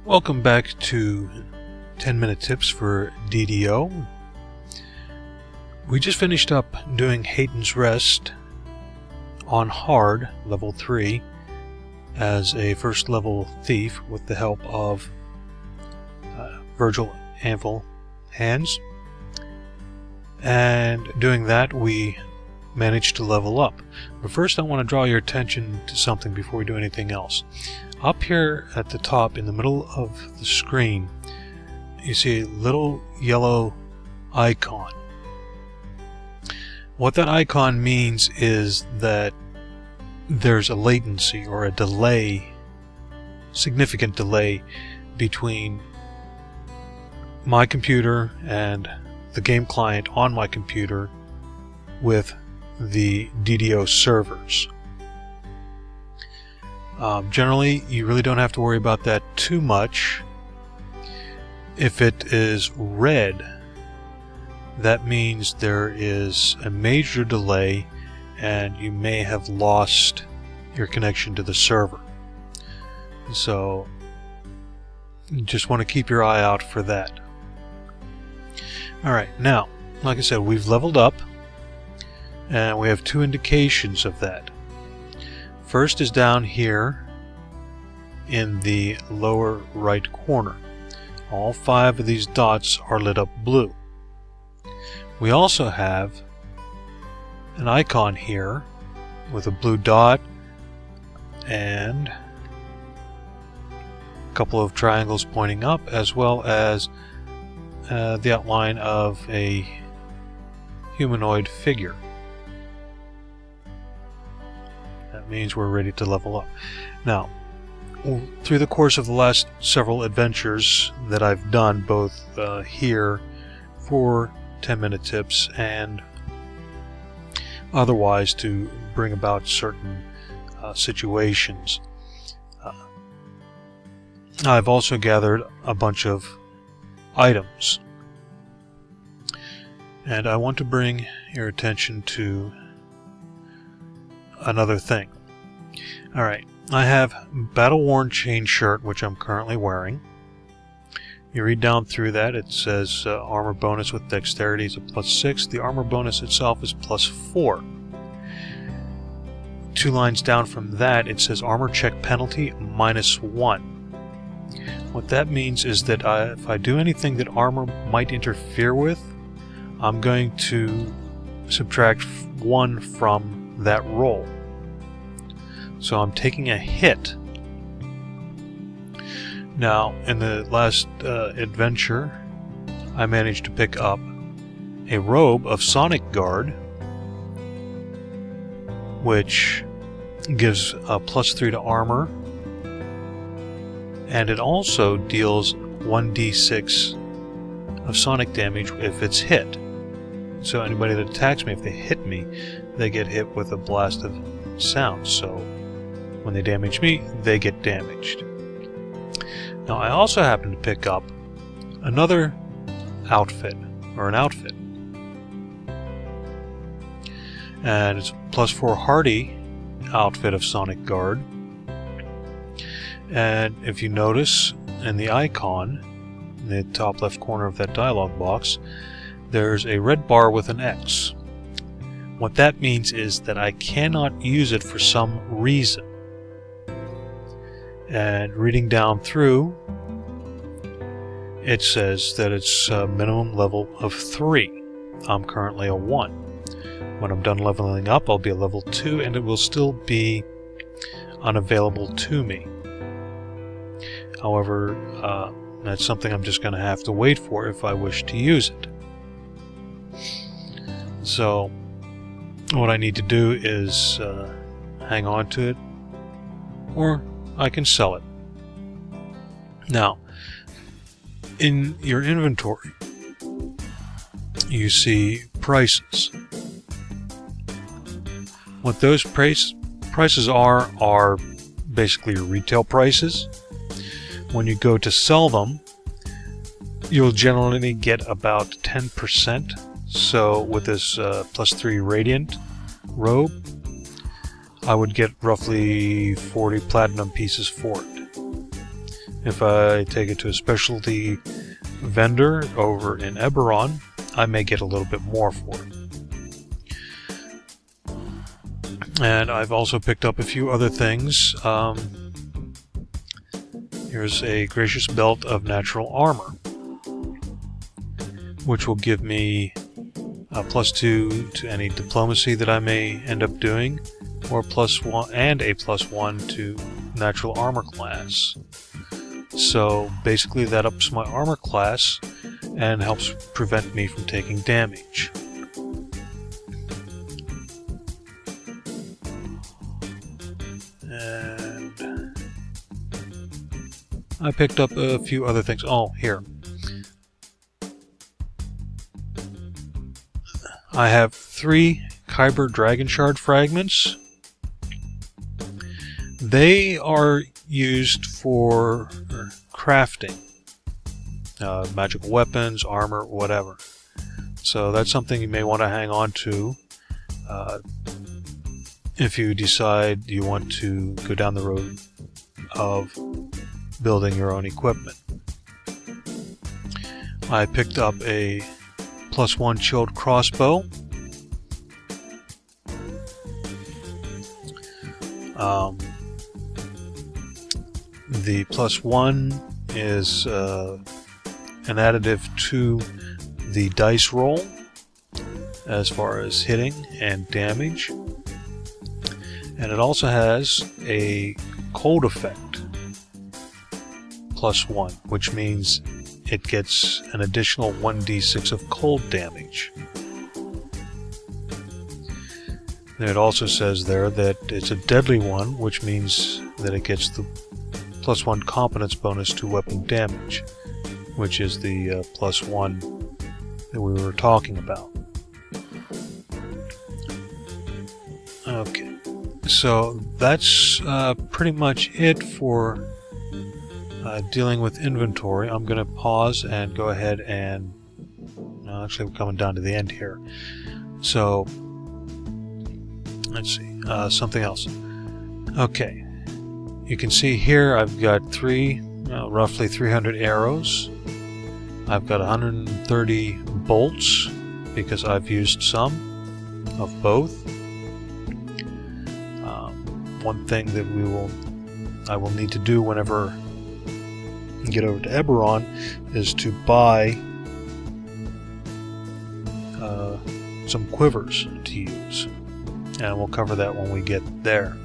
Welcome back to 10-minute tips for DDO. We just finished up doing Hayden's Rest on hard, level 3, as a first level thief with the help of Virgil Anvil hands. And doing that we managed to level up. But first I want to draw your attention to something before we do anything else. Up here at the top in the middle of the screen you see a little yellow icon. What that icon means is that there's a latency or a delay, significant delay between my computer and the game client on my computer with the DDO servers. Generally, you really don't have to worry about that too much. If it is red, that means there is a major delay and you may have lost your connection to the server. So you just want to keep your eye out for that. Alright, now, like I said, we've leveled up and we have two indications of that. First is down here in the lower right corner. All 5 of these dots are lit up blue. We also have an icon here with a blue dot and a couple of triangles pointing up, as well as the outline of a humanoid figure. That means we're ready to level up. Now, through the course of the last several adventures that I've done, both here for 10-minute tips and otherwise to bring about certain situations, I've also gathered a bunch of items. And I want to bring your attention to another thing. Alright, I have Battle-Worn Chain Shirt, which I'm currently wearing. You read down through that, it says armor bonus with dexterity is a +6. The armor bonus itself is +4. 2 lines down from that, it says armor check penalty -1. What that means is that if I do anything that armor might interfere with, I'm going to subtract 1 from that roll. So I'm taking a hit. Now, in the last adventure, I managed to pick up a robe of Sonic Guard, which gives a +3 to armor, and it also deals 1d6 of sonic damage if it's hit. So anybody that attacks me, if they hit me, they get hit with a blast of sound. So when they damage me, they get damaged. Now I also happen to pick up another outfit, or an outfit. And it's +4 hardy outfit of Sonic Guard. And if you notice in the icon, in the top left corner of that dialog box, there's a red bar with an X. What that means is that I cannot use it for some reason. And reading down through, it says that it's a minimum level of 3. I'm currently a 1. When I'm done leveling up, I'll be a level 2, and it will still be unavailable to me. However, that's something I'm just going to have to wait for if I wish to use it. So what I need to do is hang on to it, or I can sell it. Now, in your inventory, you see prices. What those prices are basically your retail prices. When you go to sell them, you'll generally get about 10%. So with this +3 Radiant robe, I would get roughly 40 platinum pieces for it. If I take it to a specialty vendor over in Eberron, I may get a little bit more for it. And I've also picked up a few other things. Here's a gracious belt of natural armor, which will give me a +2 to any diplomacy that I may end up doing, or +1 and a +1 to natural armor class. So basically that ups my armor class and helps prevent me from taking damage. And I picked up a few other things. Oh, here. I have 3 Kyber Dragon Shard fragments. They are used for crafting. Magical weapons, armor, whatever. So that's something you may want to hang on to if you decide you want to go down the road of building your own equipment. I picked up a +1 chilled crossbow. The +1 is an additive to the dice roll as far as hitting and damage, and it also has a cold effect +1, which means it gets an additional 1d6 of cold damage. And it also says there that it's a deadly one, which means that it gets the +1 competence bonus to weapon damage, which is the +1 that we were talking about. Okay, so that's pretty much it for dealing with inventory. I'm going to pause and go ahead and... No, actually, we're coming down to the end here. So, let's see, something else. Okay, you can see here I've got roughly 300 arrows. I've got 130 bolts because I've used some of both. One thing that I will need to do whenever I get over to Eberron is to buy some quivers to use, and we'll cover that when we get there.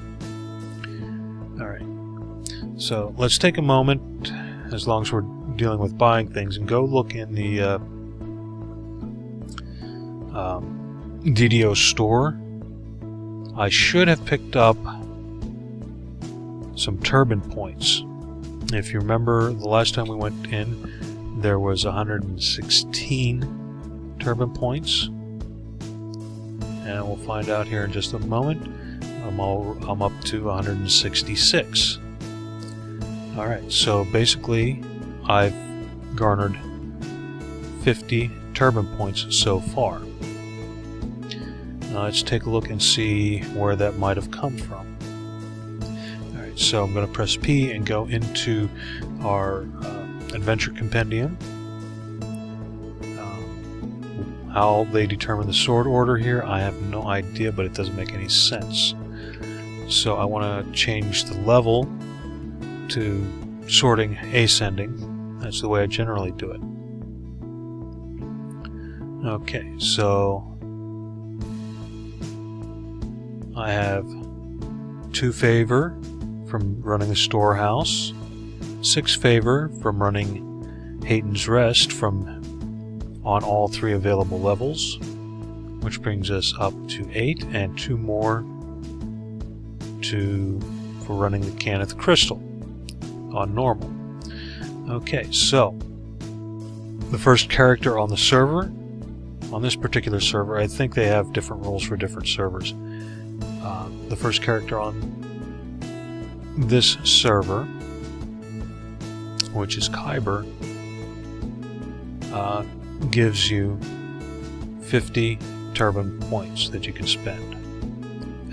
Alright, so let's take a moment, as long as we're dealing with buying things, and go look in the DDO store. I should have picked up some turbine points. If you remember, the last time we went in, there was 116 turbine points, and we'll find out here in just a moment. I'm up to 166. Alright, so basically I've garnered 50 turbine points so far. Now let's take a look and see where that might have come from. Alright, so I'm going to press P and go into our adventure compendium. How they determine the sort order here, I have no idea, but it doesn't make any sense. So I want to change the level to sorting ascending. That's the way I generally do it. Okay, so I have 2 favor from running the storehouse, 6 favor from running Hayden's Rest on all 3 available levels, which brings us up to 8, and 2 more for running the Caneth Crystal on normal. Okay, so the first character on the server, on this particular server, I think they have different rules for different servers. The first character on this server, which is Kyber, gives you 50 turbine points that you can spend.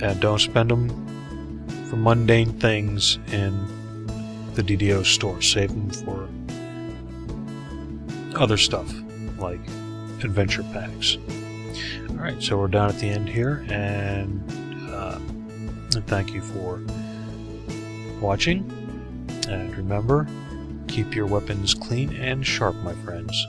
And don't spend them for mundane things in the DDO store. Save them for other stuff like adventure packs. Alright, so we're down at the end here, and thank you for watching. And remember, keep your weapons clean and sharp, my friends.